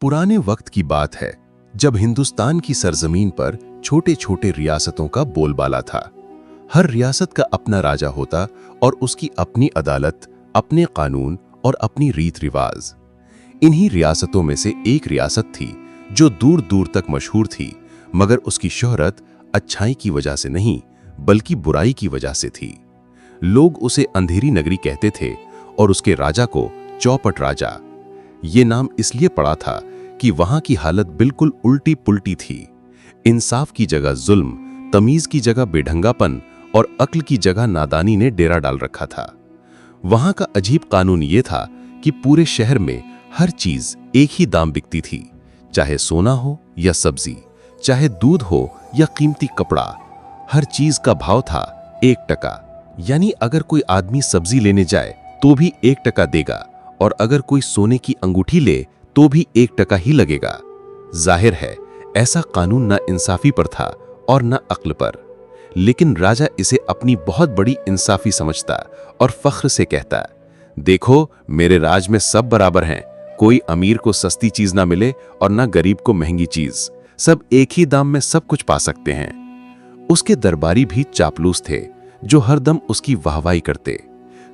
पुराने वक्त की बात है जब हिंदुस्तान की सरजमीन पर छोटे छोटे रियासतों का बोलबाला था। हर रियासत का अपना राजा होता और उसकी अपनी अदालत, अपने कानून और अपनी रीत रिवाज। इन्हीं रियासतों में से एक रियासत थी जो दूर दूर तक मशहूर थी, मगर उसकी शोहरत अच्छाई की वजह से नहीं बल्कि बुराई की वजह से थी। लोग उसे अंधेरी नगरी कहते थे और उसके राजा को चौपट राजा। ये नाम इसलिए पड़ा था कि वहां की हालत बिल्कुल उल्टी पुल्टी थी। इंसाफ की जगह जुल्म, तमीज की जगह बेढंगापन और अक्ल की जगह नादानी ने डेरा डाल रखा था। वहां का अजीब कानून ये था कि पूरे शहर में हर चीज एक ही दाम बिकती थी, चाहे सोना हो या सब्जी, चाहे दूध हो या कीमती कपड़ा। हर चीज का भाव था 1 टका। यानी अगर कोई आदमी सब्जी लेने जाए तो भी 1 टका देगा और अगर कोई सोने की अंगूठी ले तो भी 1 टका ही लगेगा। जाहिर है ऐसा कानून ना इंसाफी पर था और ना अक्ल पर, लेकिन राजा इसे अपनी बहुत बड़ी इंसाफी समझता और फख्र से कहता, देखो मेरे राज में सब बराबर हैं, कोई अमीर को सस्ती चीज ना मिले और ना गरीब को महंगी चीज, सब एक ही दाम में सब कुछ पा सकते हैं। उसके दरबारी भी चापलूस थे जो हरदम उसकी वाहवाही करते।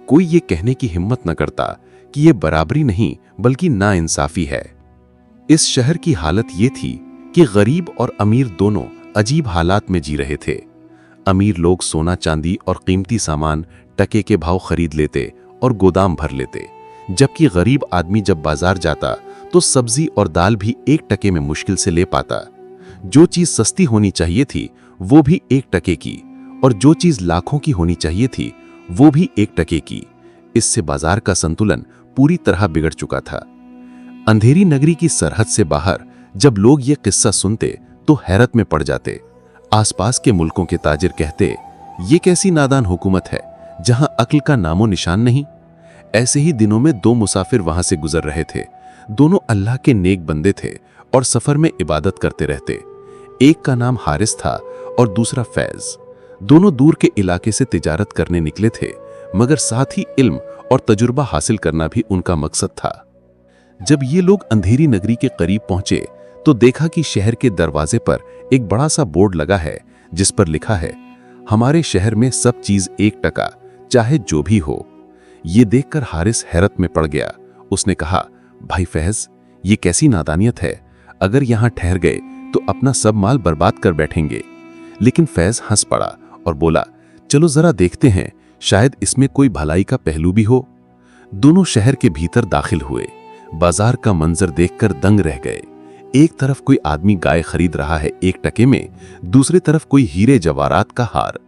कोई ये कहने की हिम्मत न करता कि ये बराबरी नहीं बल्कि नाइंसाफी है। इस शहर की हालत ये थी कि गरीब और अमीर दोनों अजीब हालात में जी रहे थे। अमीर लोग सोना चांदी और कीमती सामान टके के भाव खरीद लेते और गोदाम भर लेते, जबकि गरीब आदमी जब बाजार जाता तो सब्जी और दाल भी 1 टके में मुश्किल से ले पाता। जो चीज सस्ती होनी चाहिए थी वो भी 1 टके की, और जो चीज लाखों की होनी चाहिए थी वो भी 1 टके की। इससे बाजार का संतुलन पूरी तरह बिगड़ चुका था। अंधेरी नगरी की सरहद से बाहर जब लोग ये किस्सा सुनते तो हैरत में पड़ जाते। आसपास के मुल्कों के ताजिर कहते, ये कैसी नादान हुकूमत है जहां अक्ल का नामो निशान नहीं। ऐसे ही दिनों में 2 मुसाफिर वहां से गुजर रहे थे। दोनों अल्लाह के नेक बंदे थे और सफर में इबादत करते रहते। एक का नाम हारिस था और दूसरा फैज। दोनों दूर के इलाके से तिजारत करने निकले थे, मगर साथ ही इल्म और तजुर्बा हासिल करना भी उनका मकसद था। जब ये लोग अंधेरी नगरी के करीब पहुंचे तो देखा कि शहर के दरवाजे पर एक बड़ा सा बोर्ड लगा है जिस पर लिखा है, हमारे शहर में सब चीज 1 टका, चाहे जो भी हो। ये देखकर हारिस हैरत में पड़ गया। उसने कहा, भाई फैज, ये कैसी नादानियत है, अगर यहां ठहर गए तो अपना सब माल बर्बाद कर बैठेंगे। लेकिन फैज हंस पड़ा और बोला, चलो जरा देखते हैं, शायद इसमें कोई भलाई का पहलू भी हो। दोनों शहर के भीतर दाखिल हुए। बाजार का मंजर देखकर दंग रह गए। एक तरफ कोई आदमी गाय खरीद रहा है 1 टके में, दूसरी तरफ कोई हीरे जवाहरात का हार।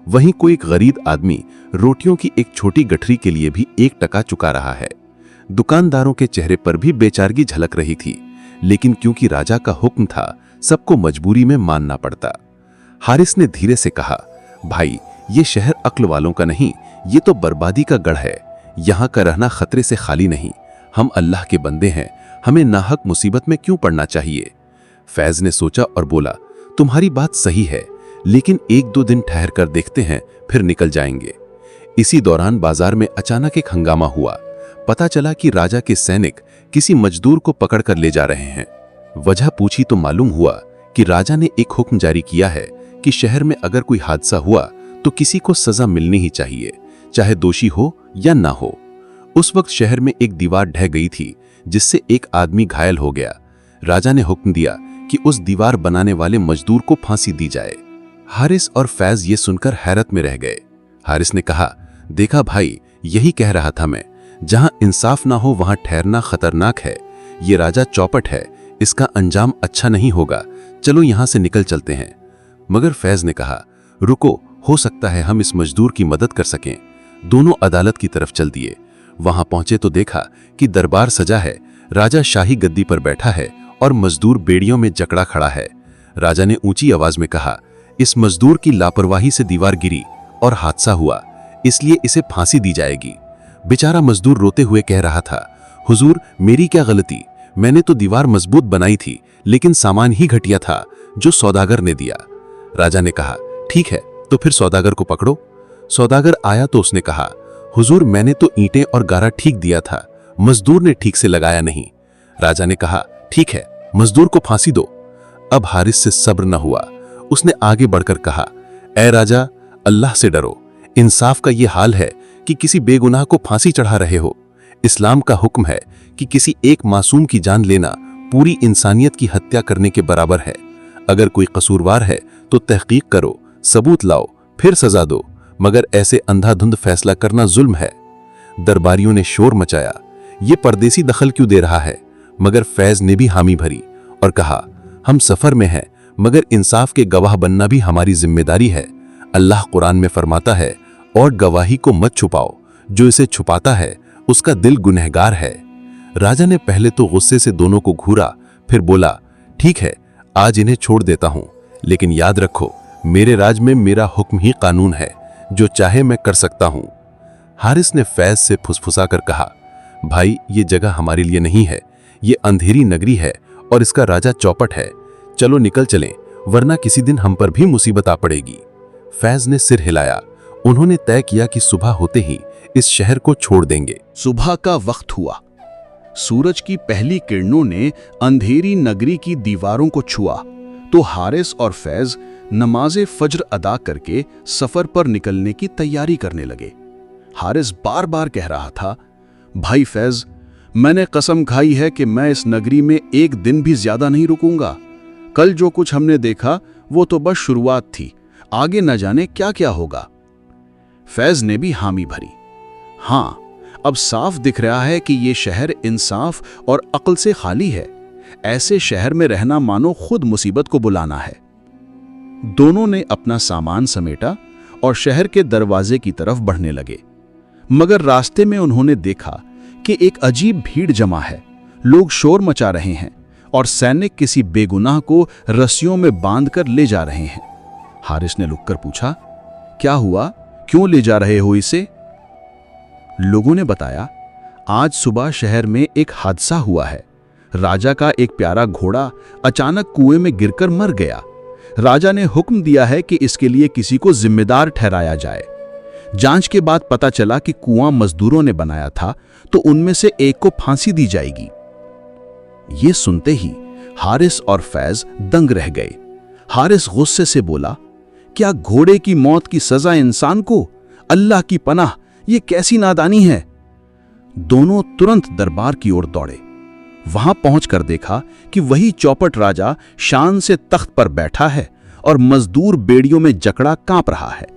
वहीं कोई एक गरीब आदमी रोटियों की एक छोटी गठरी के लिए भी 1 टका चुका रहा है। दुकानदारों के चेहरे पर भी बेचारगी झलक रही थी, लेकिन क्योंकि राजा का हुक्म था सबको मजबूरी में मानना पड़ता। हारिस ने धीरे से कहा, भाई ये शहर अक्ल वालों का नहीं, ये तो बर्बादी का गढ़ है। यहाँ का रहना खतरे से खाली नहीं। हम अल्लाह के बंदे हैं, हमें नाहक मुसीबत में क्यों पड़ना चाहिए। फैज ने सोचा और बोला, तुम्हारी बात सही है, लेकिन 1-2 दिन ठहर कर देखते हैं, फिर निकल जाएंगे। इसी दौरान बाजार में अचानक एक हंगामा हुआ। पता चला कि राजा के सैनिक किसी मजदूर को पकड़ कर ले जा रहे हैं। वजह पूछी तो मालूम हुआ कि राजा ने एक हुक्म जारी किया है कि शहर में अगर कोई हादसा हुआ तो किसी को सजा मिलनी ही चाहिए, चाहे दोषी हो या ना हो। उस वक्त शहर में एक दीवार ढह गई थी जिससे एक आदमी घायल हो गया। राजा ने हुक्म दिया कि उस दीवार बनाने वाले मजदूर को फांसी दी जाए। हारिस और फैज ये सुनकर हैरत में रह गए। हारिस ने कहा, देखा भाई, यही कह रहा था मैं, जहां इंसाफ ना हो वहां ठहरना खतरनाक है। ये राजा चौपट है, इसका अंजाम अच्छा नहीं होगा, चलो यहां से निकल चलते हैं। मगर फैज ने कहा, रुको, हो सकता है हम इस मजदूर की मदद कर सकें। दोनों अदालत की तरफ चल दिए। वहां पहुंचे तो देखा कि दरबार सजा है, राजा शाही गद्दी पर बैठा है और मजदूर बेड़ियों में जकड़ा खड़ा है। राजा ने ऊंची आवाज में कहा, इस मजदूर की लापरवाही से दीवार गिरी और हादसा हुआ, इसलिए इसे फांसी दी जाएगी। बेचारा मजदूर रोते हुए कह रहा था, हुजूर मेरी क्या गलती, मैंने तो दीवार मजबूत बनाई थी, लेकिन सामान ही घटिया था जो सौदागर ने दिया। राजा ने कहा, ठीक है, तो फिर सौदागर को पकड़ो। सौदागर आया तो उसने कहा, हुजूर मैंने तो ईंटें और गारा ठीक दिया था, मजदूर ने ठीक से लगाया नहीं। राजा ने कहा, ठीक है, मजदूर को फांसी दो। अब हारिस से सब्र न हुआ। उसने आगे बढ़कर कहा, ऐ राजा, अल्लाह से डरो। इंसाफ का ये हाल है कि किसी बेगुनाह को फांसी चढ़ा रहे हो। इस्लाम का हुक्म है कि किसी एक मासूम की जान लेना पूरी इंसानियत की हत्या करने के बराबर है। अगर कोई कसूरवार है तो तहकीक करो, सबूत लाओ, फिर सजा दो, मगर ऐसे अंधाधुंध फैसला करना जुल्म है। दरबारियों ने शोर मचाया, ये परदेसी दखल क्यों दे रहा है? मगर फैज ने भी हामी भरी और कहा, हम सफर में हैं, मगर इंसाफ के गवाह बनना भी हमारी जिम्मेदारी है। अल्लाह कुरान में फरमाता है, और गवाही को मत छुपाओ, जो इसे छुपाता है उसका दिल गुनहगार है। राजा ने पहले तो गुस्से से दोनों को घूरा, फिर बोला, ठीक है, आज इन्हें छोड़ देता हूं, लेकिन याद रखो, मेरे राज में मेरा हुक्म ही कानून है, जो चाहे मैं कर सकता हूं। हारिस ने फैज से फुसफुसाकर कहा, भाई, ये जगह हमारे लिए नहीं है। ये अंधेरी नगरी है और इसका राजा चौपट है। चलो निकल चलें, वरना किसी दिन हम पर भी मुसीबत आ पड़ेगी। फैज ने सिर हिलाया। उन्होंने तय किया कि सुबह होते ही इस शहर को छोड़ देंगे। सुबह का वक्त हुआ। सूरज की पहली किरणों ने अंधेरी नगरी की दीवारों को छुआ तो हारिस और फैज नमाज़े फज्र अदा करके सफर पर निकलने की तैयारी करने लगे। हारिस बार बार कह रहा था, भाई फैज, मैंने कसम खाई है कि मैं इस नगरी में एक दिन भी ज्यादा नहीं रुकूंगा। कल जो कुछ हमने देखा वो तो बस शुरुआत थी, आगे न जाने क्या क्या होगा। फैज ने भी हामी भरी। हाँ, अब साफ दिख रहा है कि ये शहर इंसाफ और अक्ल से खाली है। ऐसे शहर में रहना मानो खुद मुसीबत को बुलाना है। दोनों ने अपना सामान समेटा और शहर के दरवाजे की तरफ बढ़ने लगे, मगर रास्ते में उन्होंने देखा कि एक अजीब भीड़ जमा है। लोग शोर मचा रहे हैं और सैनिक किसी बेगुनाह को रस्सियों में बांधकर ले जा रहे हैं। हारिस ने रुककर पूछा, क्या हुआ, क्यों ले जा रहे हो इसे? लोगों ने बताया, आज सुबह शहर में एक हादसा हुआ है। राजा का एक प्यारा घोड़ा अचानक कुएं में गिरकर मर गया। राजा ने हुक्म दिया है कि इसके लिए किसी को जिम्मेदार ठहराया जाए। जांच के बाद पता चला कि कुआं मजदूरों ने बनाया था, तो उनमें से एक को फांसी दी जाएगी। ये सुनते ही हारिस और फैज दंग रह गए। हारिस गुस्से से बोला, क्या घोड़े की मौत की सजा इंसान को? अल्लाह की पनाह, ये कैसी नादानी है। दोनों तुरंत दरबार की ओर दौड़े। वहां पहुंचकर देखा कि वही चौपट राजा शान से तख्त पर बैठा है और मजदूर बेड़ियों में जकड़ा कांप रहा है।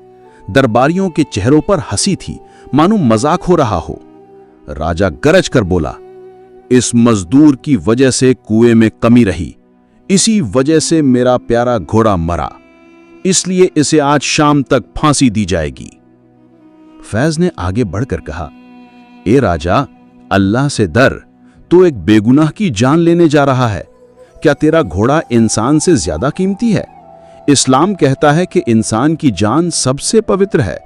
दरबारियों के चेहरों पर हंसी थी, मानो मजाक हो रहा हो। राजा गरज कर बोला, इस मजदूर की वजह से कुएं में कमी रही, इसी वजह से मेरा प्यारा घोड़ा मरा, इसलिए इसे आज शाम तक फांसी दी जाएगी। फैज ने आगे बढ़कर कहा, ए राजा, अल्लाह से डर, तू एक बेगुनाह की जान लेने जा रहा है। क्या तेरा घोड़ा इंसान से ज्यादा कीमती है? इस्लाम कहता है कि इंसान की जान सबसे पवित्र है।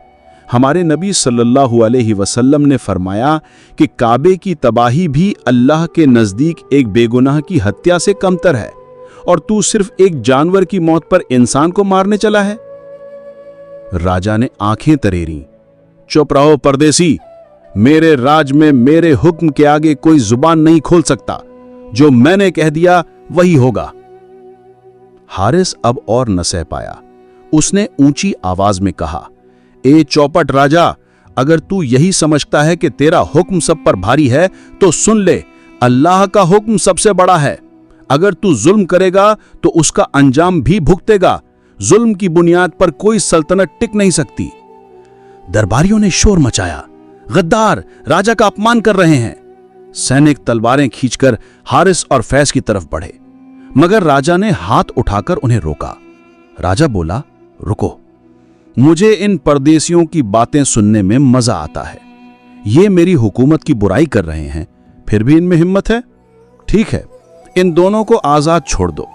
हमारे नबी सल्लल्लाहु अलैहि वसल्लम ने फरमाया कि काबे की तबाही भी अल्लाह के नज़दीक एक बेगुनाह की हत्या से कमतर है, और तू सिर्फ एक जानवर की मौत पर इंसान को मारने चला है। राजा ने आंखें तरेरी। चुप रहो परदेसी, मेरे राज में मेरे हुक्म के आगे कोई जुबान नहीं खोल सकता। जो मैंने कह दिया वही होगा। हारिस अब और न सह पाया। उसने ऊंची आवाज में कहा, ए चौपट राजा, अगर तू यही समझता है कि तेरा हुक्म सब पर भारी है तो सुन ले, अल्लाह का हुक्म सबसे बड़ा है। अगर तू जुल्म करेगा तो उसका अंजाम भी भुगतेगा। जुल्म की बुनियाद पर कोई सल्तनत टिक नहीं सकती। दरबारियों ने शोर मचाया, गद्दार, राजा का अपमान कर रहे हैं। सैनिक तलवारें खींचकर हारिस और फैज की तरफ बढ़े, मगर राजा ने हाथ उठाकर उन्हें रोका। राजा बोला, रुको, मुझे इन परदेसियों की बातें सुनने में मजा आता है। ये मेरी हुकूमत की बुराई कर रहे हैं, फिर भी इनमें हिम्मत है। ठीक है, इन दोनों को आजाद छोड़ दो,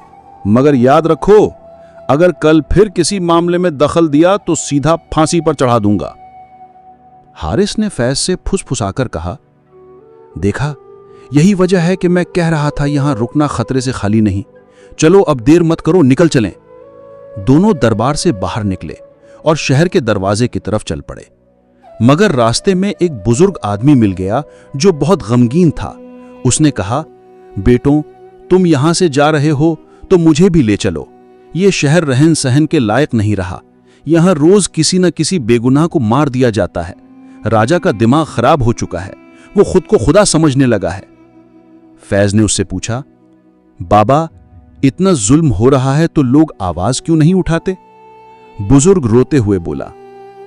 मगर याद रखो, अगर कल फिर किसी मामले में दखल दिया तो सीधा फांसी पर चढ़ा दूंगा। हारिस ने फैज से फुसफुसाकर कहा, देखा, यही वजह है कि मैं कह रहा था यहां रुकना खतरे से खाली नहीं। चलो अब देर मत करो, निकल चलें। दोनों दरबार से बाहर निकले और शहर के दरवाजे की तरफ चल पड़े, मगर रास्ते में एक बुजुर्ग आदमी मिल गया जो बहुत गमगीन था। उसने कहा, बेटों, तुम यहां से जा रहे हो तो मुझे भी ले चलो। ये शहर रहन सहन के लायक नहीं रहा। यहां रोज किसी न किसी बेगुनाह को मार दिया जाता है। राजा का दिमाग खराब हो चुका है, वो खुद को खुदा समझने लगा है। फैज ने उससे पूछा, बाबा इतना जुल्म हो रहा है तो लोग आवाज क्यों नहीं उठाते? बुजुर्ग रोते हुए बोला,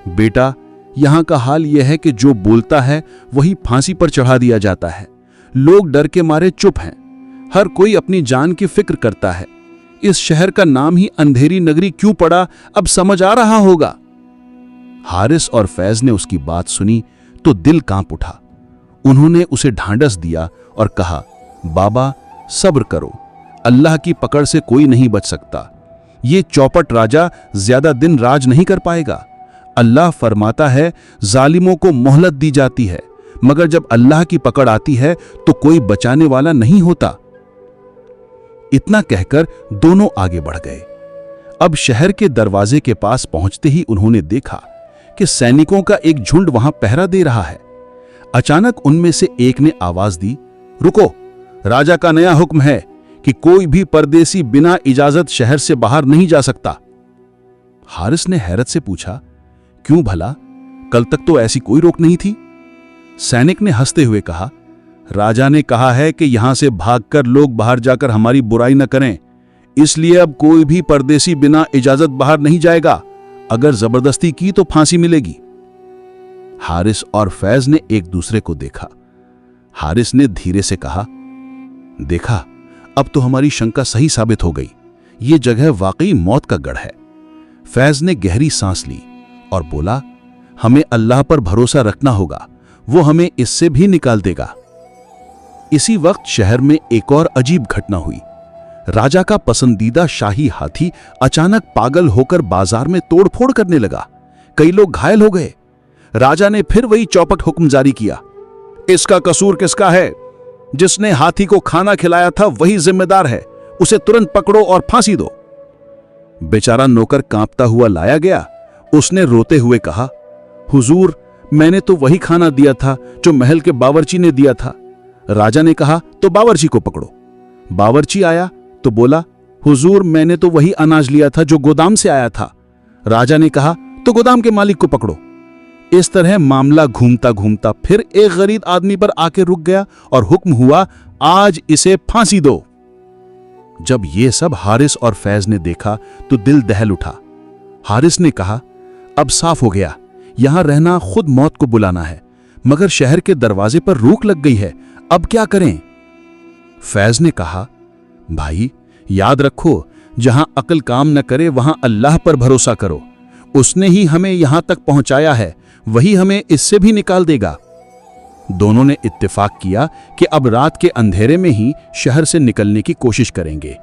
बेटा यहां का हाल यह है कि जो बोलता है वही फांसी पर चढ़ा दिया जाता है। लोग डर के मारे चुप हैं। हर कोई अपनी जान की फिक्र करता है। इस शहर का नाम ही अंधेरी नगरी क्यों पड़ा, अब समझ आ रहा होगा। हारिस और फैज ने उसकी बात सुनी तो दिल कांप उठा। उन्होंने उसे ढांढस दिया और कहा, बाबा सब्र करो, अल्लाह की पकड़ से कोई नहीं बच सकता। ये चौपट राजा ज्यादा दिन राज नहीं कर पाएगा। अल्लाह फरमाता है जालिमों को मोहलत दी जाती है, मगर जब अल्लाह की पकड़ आती है तो कोई बचाने वाला नहीं होता। इतना कहकर दोनों आगे बढ़ गए। अब शहर के दरवाजे के पास पहुंचते ही उन्होंने देखा कि सैनिकों का एक झुंड वहां पहरा दे रहा है। अचानक उनमें से एक ने आवाज दी, रुको, राजा का नया हुक्म है कि कोई भी परदेसी बिना इजाजत शहर से बाहर नहीं जा सकता। हारिस ने हैरत से पूछा, क्यों भला, कल तक तो ऐसी कोई रोक नहीं थी। सैनिक ने हंसते हुए कहा, राजा ने कहा है कि यहां से भागकर लोग बाहर जाकर हमारी बुराई न करें, इसलिए अब कोई भी परदेसी बिना इजाजत बाहर नहीं जाएगा। अगर जबरदस्ती की तो फांसी मिलेगी। हारिस और फैज ने एक दूसरे को देखा। हारिस ने धीरे से कहा, देखा, अब तो हमारी शंका सही साबित हो गई। ये जगह वाकई मौत का गढ़ है। फैज ने गहरी सांस ली और बोला, हमें अल्लाह पर भरोसा रखना होगा, वो हमें इससे भी निकाल देगा। इसी वक्त शहर में एक और अजीब घटना हुई। राजा का पसंदीदा शाही हाथी अचानक पागल होकर बाजार में तोड़फोड़ करने लगा। कई लोग घायल हो गए। राजा ने फिर वही चौपट हुक्म जारी किया, इसका कसूर किसका है? जिसने हाथी को खाना खिलाया था वही जिम्मेदार है, उसे तुरंत पकड़ो और फांसी दो। बेचारा नौकर कांपता हुआ लाया गया। उसने रोते हुए कहा, हुजूर, मैंने तो वही खाना दिया था जो महल के बावर्ची ने दिया था। राजा ने कहा, तो बावर्ची को पकड़ो। बावर्ची आया तो बोला, हुजूर, मैंने तो वही अनाज लिया था जो गोदाम से आया था। राजा ने कहा, तो गोदाम के मालिक को पकड़ो। इस तरह मामला घूमता घूमता फिर एक गरीब आदमी पर आके रुक गया और हुक्म हुआ, आज इसे फांसी दो। जब ये सब हारिस और फैज ने देखा तो दिल दहल उठा। हारिस ने कहा, अब साफ हो गया, यहां रहना खुद मौत को बुलाना है, मगर शहर के दरवाजे पर रोक लग गई है, अब क्या करें? फैज ने कहा, भाई याद रखो, जहां अक्ल काम न करे वहां अल्लाह पर भरोसा करो। उसने ही हमें यहां तक पहुंचाया है, वही हमें इससे भी निकाल देगा। दोनों ने इत्तेफाक किया कि अब रात के अंधेरे में ही शहर से निकलने की कोशिश करेंगे,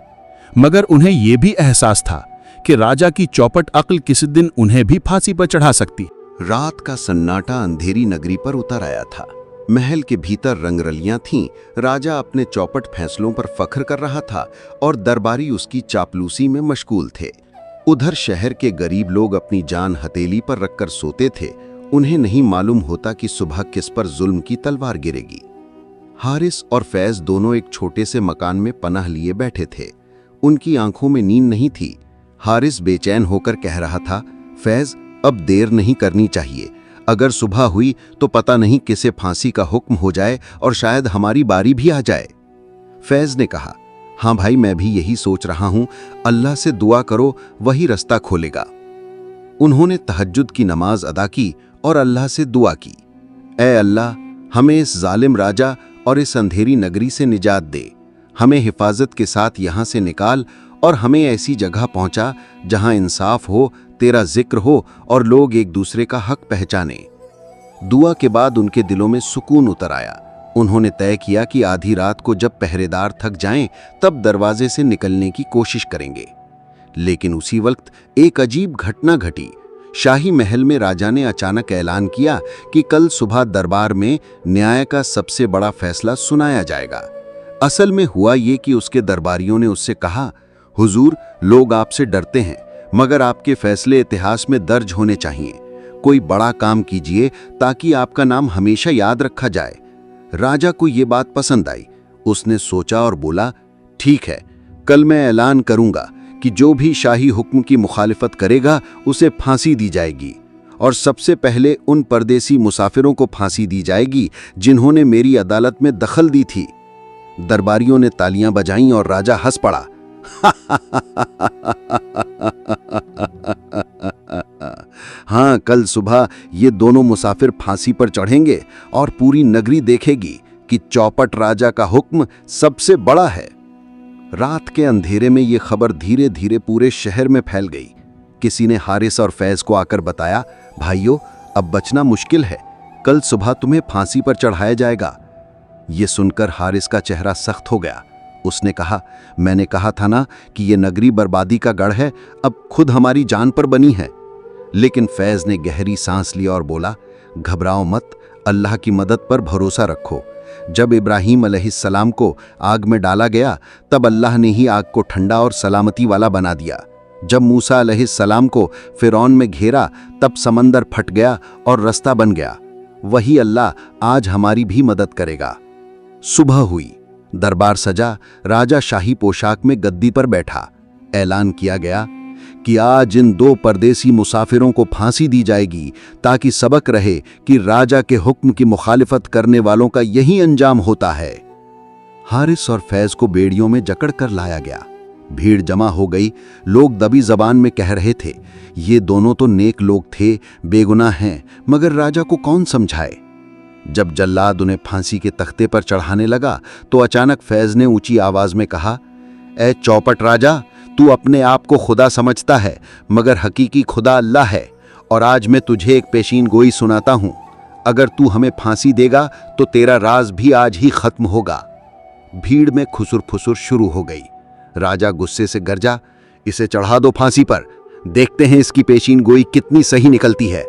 मगर उन्हें यह भी एहसास था कि राजा की चौपट अक्ल किसी दिन उन्हें भी फांसी पर चढ़ा सकती। रात का सन्नाटा अंधेरी नगरी पर उतर आया था। महल के भीतर रंगरलियां थीं। राजा अपने चौपट फैसलों पर फख्र कर रहा था और दरबारी उसकी चापलूसी में मशगूल थे। उधर शहर के गरीब लोग अपनी जान हथेली पर रखकर सोते थे। उन्हें नहीं मालूम होता कि सुबह किस पर जुल्म की तलवार गिरेगी। हारिस और फैज दोनों एक छोटे से मकान में पनाह लिए बैठे थे। उनकी आंखों में नींद नहीं थी। हारिस बेचैन होकर कह रहा था, फैज, अब देर नहीं करनी चाहिए। अगर सुबह हुई तो पता नहीं किसे फांसी का हुक्म हो जाए और शायद हमारी बारी भी आ जाए। फैज ने कहा, हाँ भाई, मैं भी यही सोच रहा हूं। अल्लाह से दुआ करो, वही रास्ता खोलेगा। उन्होंने तहज्जुद की नमाज अदा की और अल्लाह से दुआ की, ऐ अल्लाह, हमें इस जालिम राजा और इस अंधेरी नगरी से निजात दे। हमें हिफाजत के साथ यहाँ से निकाल और हमें ऐसी जगह पहुंचा जहां इंसाफ हो, तेरा जिक्र हो और लोग एक दूसरे का हक पहचाने। दुआ के बाद उनके दिलों में सुकून उतर आया। उन्होंने तय किया कि आधी रात को जब पहरेदार थक जाएं, तब दरवाजे से निकलने की कोशिश करेंगे। लेकिन उसी वक्त एक अजीब घटना घटी। शाही महल में राजा ने अचानक ऐलान किया कि कल सुबह दरबार में न्याय का सबसे बड़ा फैसला सुनाया जाएगा। असल में हुआ ये कि उसके दरबारियों ने उससे कहा, हुजूर, लोग आपसे डरते हैं, मगर आपके फैसले इतिहास में दर्ज होने चाहिए। कोई बड़ा काम कीजिए ताकि आपका नाम हमेशा याद रखा जाए। राजा को ये बात पसंद आई। उसने सोचा और बोला, ठीक है, कल मैं ऐलान करूंगा कि जो भी शाही हुक्म की मुखालिफत करेगा उसे फांसी दी जाएगी, और सबसे पहले उन परदेसी मुसाफिरों को फांसी दी जाएगी जिन्होंने मेरी अदालत में दखल दी थी। दरबारियों ने तालियां बजाईं और राजा हंस पड़ा। हाँ, कल सुबह ये दोनों मुसाफिर फांसी पर चढ़ेंगे और पूरी नगरी देखेगी कि चौपट राजा का हुक्म सबसे बड़ा है। रात के अंधेरे में ये खबर धीरे धीरे पूरे शहर में फैल गई। किसी ने हारिस और फैज को आकर बताया, भाइयों, अब बचना मुश्किल है, कल सुबह तुम्हें फांसी पर चढ़ाया जाएगा। ये सुनकर हारिस का चेहरा सख्त हो गया। उसने कहा, मैंने कहा था ना कि ये नगरी बर्बादी का गढ़ है, अब खुद हमारी जान पर बनी है। लेकिन फैज ने गहरी सांस लिया और बोला, घबराओ मत, अल्लाह की मदद पर भरोसा रखो। जब इब्राहीम अलैहिस्सलाम को आग में डाला गया तब अल्लाह ने ही आग को ठंडा और सलामती वाला बना दिया। जब मूसा अलैहिस्सलाम को फिरौन में घेरा तब समंदर फट गया और रास्ता बन गया। वही अल्लाह आज हमारी भी मदद करेगा। सुबह हुई, दरबार सजा, राजा शाही पोशाक में गद्दी पर बैठा। ऐलान किया गया कि आज इन दो परदेसी मुसाफिरों को फांसी दी जाएगी ताकि सबक रहे कि राजा के हुक्म की मुखालिफत करने वालों का यही अंजाम होता है। हारिस और फैज को बेड़ियों में जकड़ कर लाया गया। भीड़ जमा हो गई। लोग दबी जबान में कह रहे थे, ये दोनों तो नेक लोग थे, बेगुनाह हैं, मगर राजा को कौन समझाए। जब जल्लाद उन्हें फांसी के तख्ते पर चढ़ाने लगा तो अचानक फैज ने ऊंची आवाज में कहा, ए चौपट राजा, तू अपने आप को खुदा समझता है, मगर हकीकी खुदा अल्लाह है। और आज मैं तुझे एक पेशीन गोई सुनाता हूं। अगर तू हमें फांसी देगा तो तेरा राज भी आज ही खत्म होगा। भीड़ में खुसुर फुसुर शुरू हो गई। राजा गुस्से से गरजा, इसे चढ़ा दो फांसी पर, देखते हैं इसकी पेशीन गोई कितनी सही निकलती है।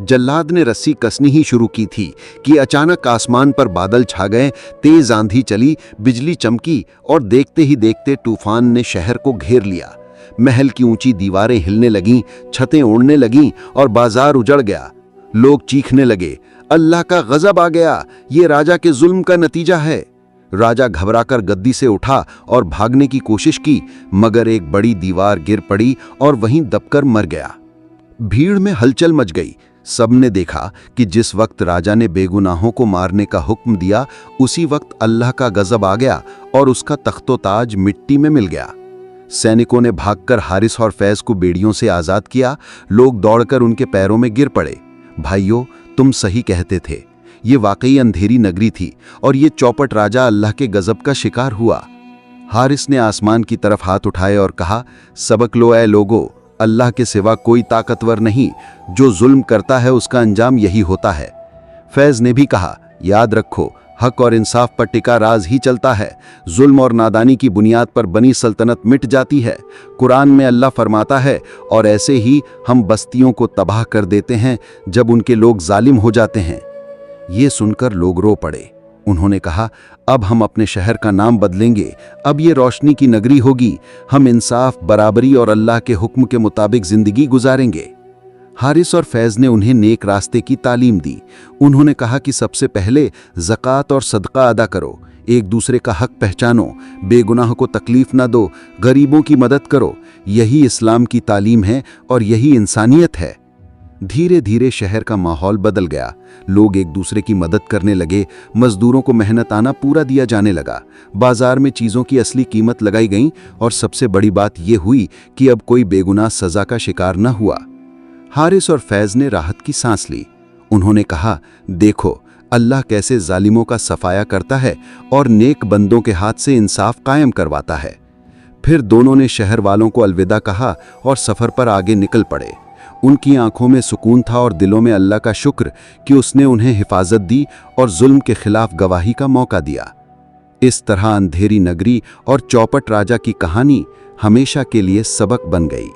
जल्लाद ने रस्सी कसनी ही शुरू की थी कि अचानक आसमान पर बादल छा गए, तेज आंधी चली, बिजली चमकी और देखते ही देखते तूफान ने शहर को घेर लिया। महल की ऊंची दीवारें हिलने लगीं, छतें उड़ने लगीं और बाजार उजड़ गया। लोग चीखने लगे, अल्लाह का गजब आ गया, ये राजा के जुल्म का नतीजा है। राजा घबराकर गद्दी से उठा और भागने की कोशिश की, मगर एक बड़ी दीवार गिर पड़ी और वहीं दबकर मर गया। भीड़ में हलचल मच गई। सबने देखा कि जिस वक्त राजा ने बेगुनाहों को मारने का हुक्म दिया, उसी वक्त अल्लाह का गजब आ गया और उसका तख्तो ताज मिट्टी में मिल गया। सैनिकों ने भागकर हारिस और फैज को बेड़ियों से आजाद किया। लोग दौड़कर उनके पैरों में गिर पड़े। भाइयों, तुम सही कहते थे, ये वाकई अंधेरी नगरी थी और ये चौपट राजा अल्लाह के गजब का शिकार हुआ। हारिस ने आसमान की तरफ हाथ उठाए और कहा, सबक लो ऐ लोगो, अल्लाह के सिवा कोई ताकतवर नहीं, जो जुल्म करता है उसका अंजाम यही होता है। फैज ने भी कहा, याद रखो, हक और इंसाफ पर टिका राज ही चलता है। जुल्म और नादानी की बुनियाद पर बनी सल्तनत मिट जाती है। कुरान में अल्लाह फरमाता है, और ऐसे ही हम बस्तियों को तबाह कर देते हैं जब उनके लोग जालिम हो जाते हैं। ये सुनकर लोग रो पड़े। उन्होंने कहा, अब हम अपने शहर का नाम बदलेंगे, अब ये रोशनी की नगरी होगी। हम इंसाफ, बराबरी और अल्लाह के हुक्म के मुताबिक जिंदगी गुजारेंगे। हारिस और फैज ने उन्हें नेक रास्ते की तालीम दी। उन्होंने कहा कि सबसे पहले ज़कात और सदका अदा करो, एक दूसरे का हक पहचानो, बेगुनाह को तकलीफ ना दो, गरीबों की मदद करो। यही इस्लाम की तालीम है और यही इंसानियत है। धीरे धीरे शहर का माहौल बदल गया। लोग एक दूसरे की मदद करने लगे। मजदूरों को मेहनत आना पूरा दिया जाने लगा। बाजार में चीज़ों की असली कीमत लगाई गई और सबसे बड़ी बात यह हुई कि अब कोई बेगुनाह सज़ा का शिकार न हुआ। हारिस और फैज ने राहत की सांस ली। उन्होंने कहा, देखो, अल्लाह कैसे जालिमों का सफाया करता है और नेक बंदों के हाथ से इंसाफ कायम करवाता है। फिर दोनों ने शहर वालों को अलविदा कहा और सफ़र पर आगे निकल पड़े। उनकी आंखों में सुकून था और दिलों में अल्लाह का शुक्र कि उसने उन्हें हिफाजत दी और जुल्म के खिलाफ गवाही का मौका दिया। इस तरह अंधेरी नगरी और चौपट राजा की कहानी हमेशा के लिए सबक बन गई।